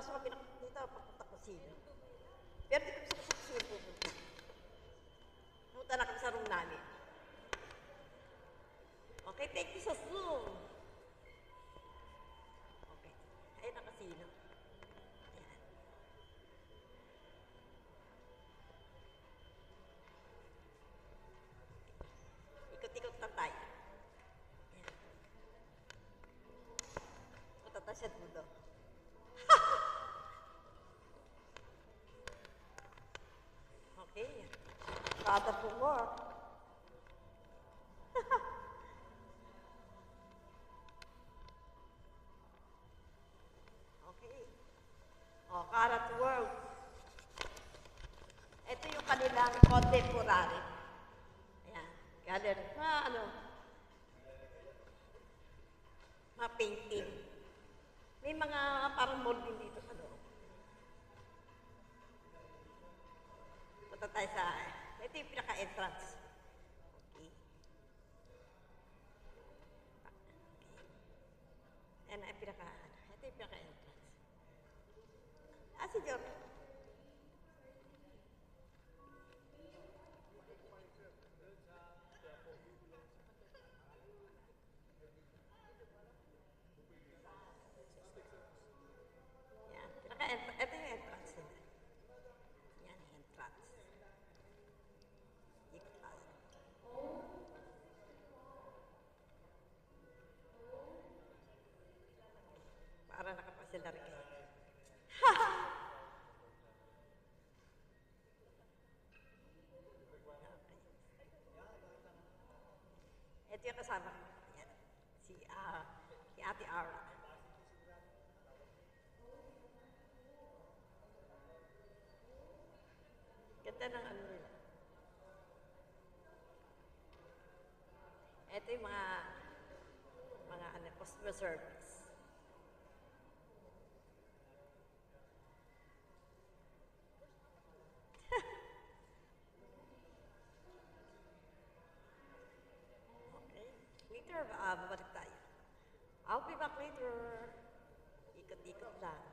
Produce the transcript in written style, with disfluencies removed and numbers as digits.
papasok kami dito, papunta kusina. Pero di kami sa kusina pupunta. Pumunta na kami sa room namin. Okay, take you sa Zoom. Okay. Ayun ang kasino. Ayan. Ikot-ikot lang tayo. Ayan. Matatasya dulo. Okay. Kada po more. Oh, Karat World. Ito yung kanilang contemporary. Ayan, gallery. Mga painting. May mga parang molding dito sa loob. Punta tayo sa, ito yung pinaka-entrance. Okay. Ayan, ito yung pinaka-entrance. Si Jordan. Yan. Ito yung entrance nila. Yan, entrance. Ikot tayo. Para nakapasilari kayo. Ito yung kasama ko. Ayan. Si Ate Ara. Ganda ng ano nila. Ito yung mga customer service. Later, babalik tayo. I'll be back later. Ikot-ikot lang.